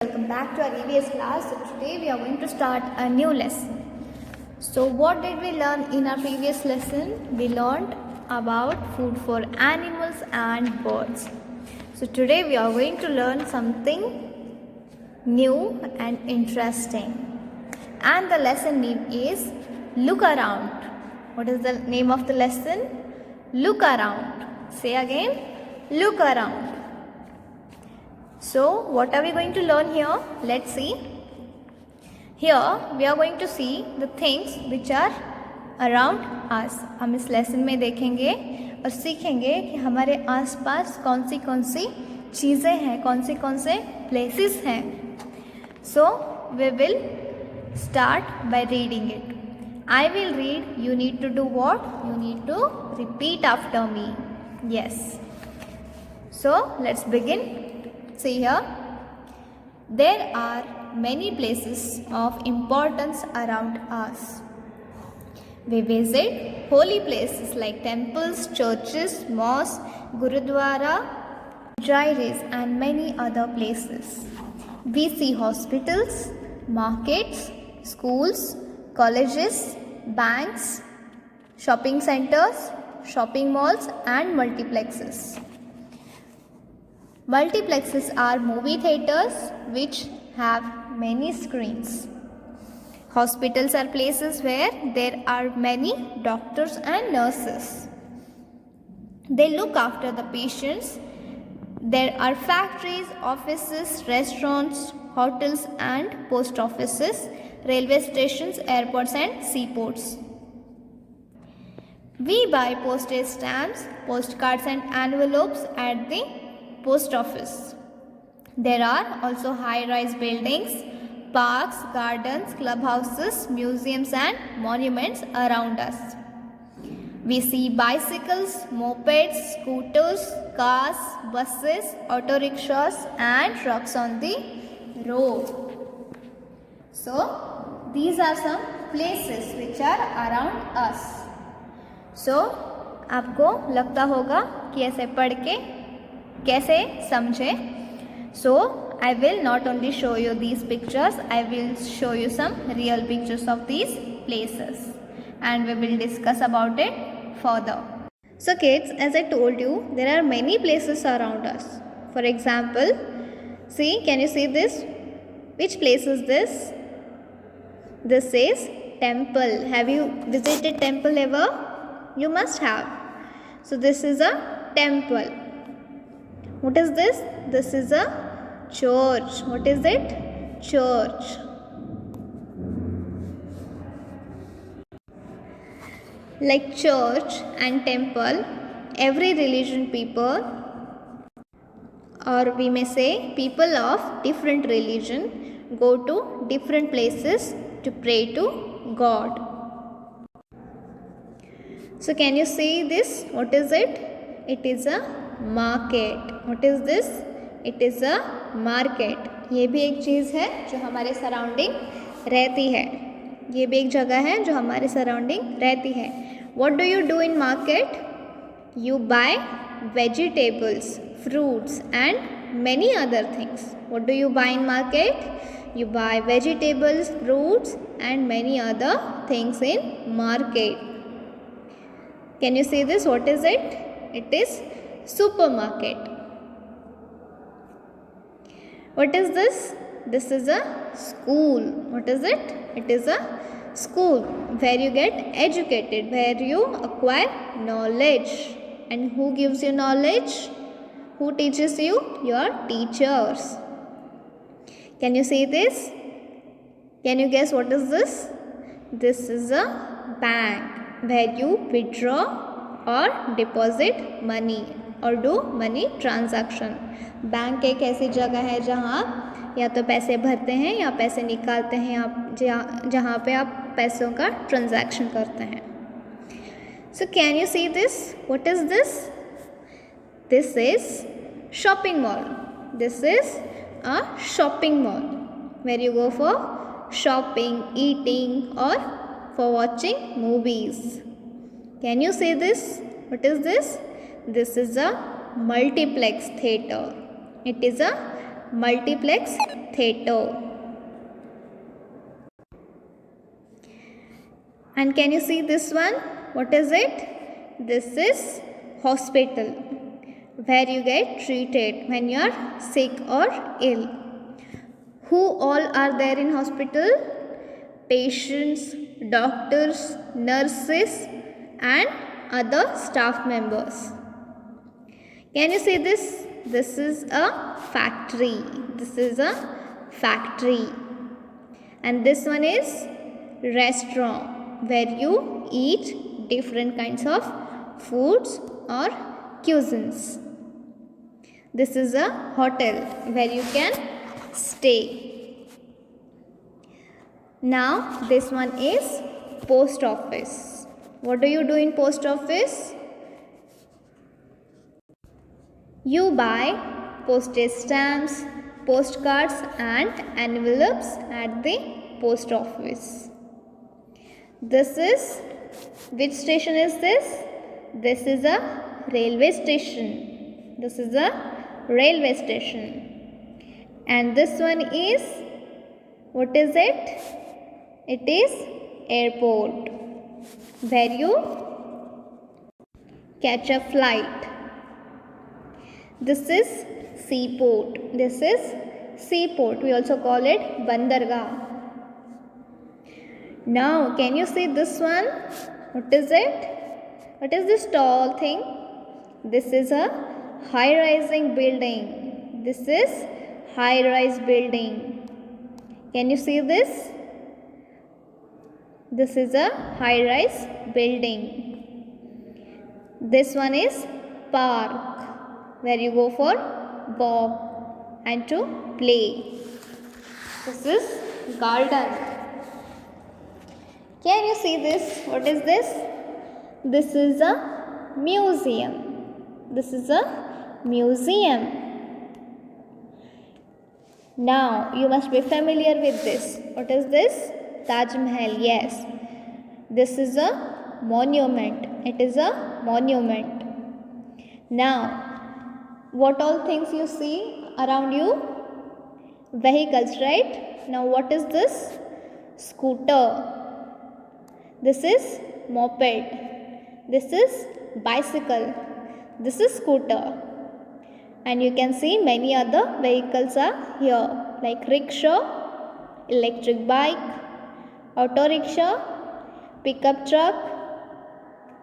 Welcome back to our EVS class. So today we are going to start a new lesson. So what did we learn in our previous lesson? We learned about food for animals and birds. So today we are going to learn something new and interesting. And the lesson name is Look Around. What is the name of the lesson? Look Around. Say again, Look Around. So what are we going to learn here? Let's see. Here we are going to see the things which are around us. हम इस lesson में देखेंगे और सीखेंगे कि हमारे आसपास कौन सी चीज़ें हैं, कौन से places हैं. So we will start by reading it. I will read. You need to do what? You need to repeat after me. Yes. So let's begin. See here, there are many places of importance around us. We visit holy places like temples, churches, mosques, gurudwara, girays and many other places. We see hospitals, markets, schools, colleges, banks, shopping centers, shopping malls and multiplexes. Multiplexes are movie theaters which have many screens. Hospitals are places where there are many doctors and nurses. They look after the patients. There are factories, offices, restaurants, hotels and post offices, railway stations, airports and seaports. We buy postage stamps, postcards and envelopes at the post office. There are also high-rise buildings, parks, gardens, clubhouses, museums and monuments around us. We see bicycles, mopeds, scooters, cars, buses, auto rickshaws and trucks on the road. So these are some places which are around us. So आपको लगता होगा कि ऐसे पढ़ के कैसे समझे. So I will not only show you these pictures, I will show you some real pictures of these places and we will discuss about it further. So kids, as I told you, there are many places around us. For example, see, can you see this? Which place is this? This is temple. Have you visited temple ever? You must have. So this is a temple. What is this? This is a church. What is it? Church. Like church and temple, every religion people, or we may say people of different religion, go to different places to pray to God. So can you see this? What is it? It is a market. What is this? It is a market. ये भी एक चीज़ है जो हमारे surrounding रहती है. ये भी एक जगह है जो हमारे सराउंडिंग रहती है. What do you do in market? You buy vegetables, fruits and many other things. What do you buy in market? You buy vegetables, fruits and many other things in market. Can you see this? What is it? It is supermarket. What is this? This is a school. What is it? It is a school where you get educated, where you acquire knowledge. And who gives you knowledge? Who teaches you? Your teachers. Can you see this? Can you guess what is this? This is a bank where you withdraw or deposit money or do money transaction. Bank एक ऐसी जगह है जहाँ या तो पैसे भरते हैं या पैसे निकालते हैं, आप जहाँ पे आप पैसों का ट्रांजैक्शन करते हैं. So can you see this? What is this? This is shopping mall. This is a shopping mall where you go for shopping, eating or for watching movies. Can you see this? What is this? This is a multiplex theater. It is a multiplex theatre. And can you see this one? What is it? This is hospital, where you get treated when you are sick or ill. Who all are there in hospital? Patients, doctors, nurses and other staff members. Can you see this? This is a factory. This is a factory. And this one is restaurant, where you eat different kinds of foods or cuisines. This is a hotel where you can stay. Now this one is post office. What do you do in post office? You buy postage stamps, postcards and envelopes at the post office. This is, which station is this? This is a railway station. This is a railway station. And this one is, what is it? It is airport, where you catch a flight. This is seaport. This is seaport. We also call it bandargah. Now, can you see this one? What is it? What is this tall thing? This is a high-rising building. This is high-rise building. Can you see this? This is a high-rise building. This one is park, where you go for walk and to play. This is garden. Can you see this? What is this? This is a museum. This is a museum. Now you must be familiar with this. What is this? Taj Mahal. Yes. This is a monument. It is a monument. Now, what all things you see around you? Vehicles, right? Now what is this? Scooter. This is moped. This is bicycle. This is scooter. And you can see many other vehicles are here, like rickshaw, electric bike, auto rickshaw, pickup truck,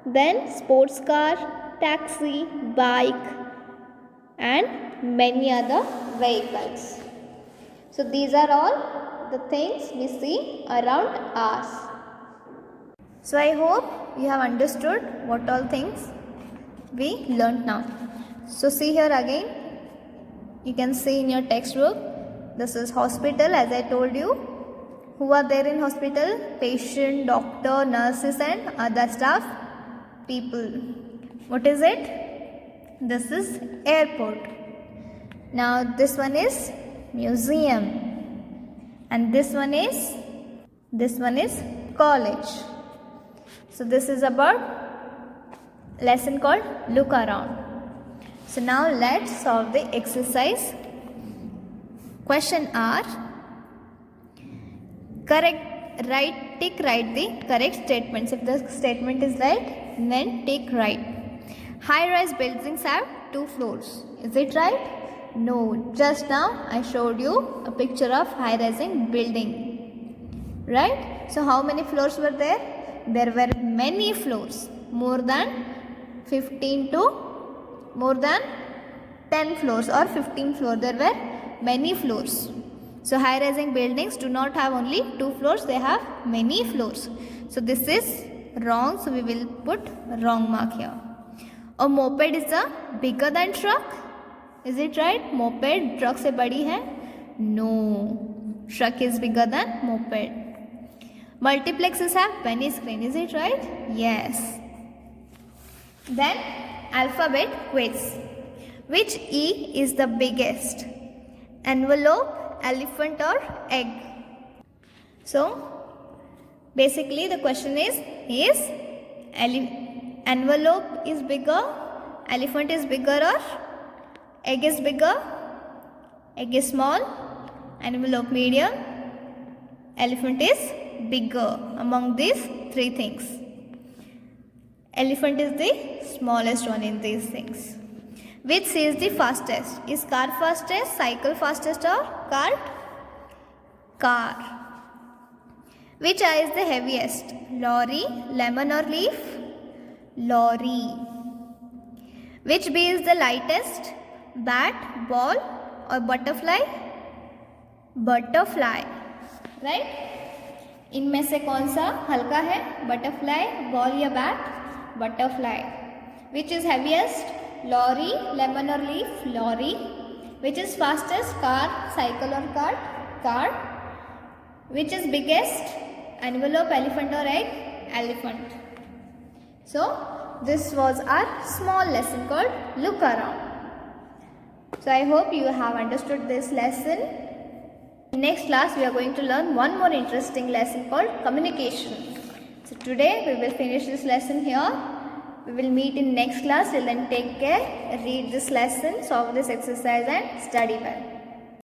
then sports car, taxi, bike and many other vehicles. So these are all the things we see around us. So I hope you have understood what all things we learnt now. So see here again, you can see in your textbook, this is hospital as I told you. Who are there in hospital? Patient, doctor, nurses and other staff people. What is it? This is airport. Now this one is museum. And this one is college. So this is about lesson called look around. So now let's solve the exercise. Question R. Tick right the correct statements. If the statement is right, then tick right. High-rise buildings have 2 floors. Is it right? No. Just now I showed you a picture of high-rising building. Right? So how many floors were there? There were many floors. More than 10 floors or 15 floors. There were many floors. So high-rising buildings do not have only 2 floors, they have many floors. So this is wrong, so we will put wrong mark here. A moped is a bigger than truck. Is it right? Moped truck se badi hai? No. Truck is bigger than moped. Multiplexes have penny screen. Is it right? Yes. Then alphabet quiz. Which E is the biggest? Envelope, elephant or egg? So basically the question is envelope is bigger, elephant is bigger or egg is bigger? Egg is small, envelope medium, elephant is bigger among these three things. Elephant is the smallest one in these things. Which is the fastest? Is car fastest, cycle fastest or cart? Car. Which eye is the heaviest? Lorry, lemon or leaf? Lorry. Which bee is the lightest? Bat, ball or butterfly? Butterfly. Right? इनमें से कौन सा हल्का है? Butterfly, ball या bat? Butterfly. Which is heaviest? Lorry, lemon or leaf? Lorry. Which is fastest? Car, cycle or cart? Car. Which is biggest? Envelope, elephant or egg? Elephant. So this was our small lesson called Look Around. So I hope you have understood this lesson. In next class we are going to learn one more interesting lesson called communication. So today we will finish this lesson here. We will meet in next class. Till then, take care, read this lesson, solve this exercise and study well.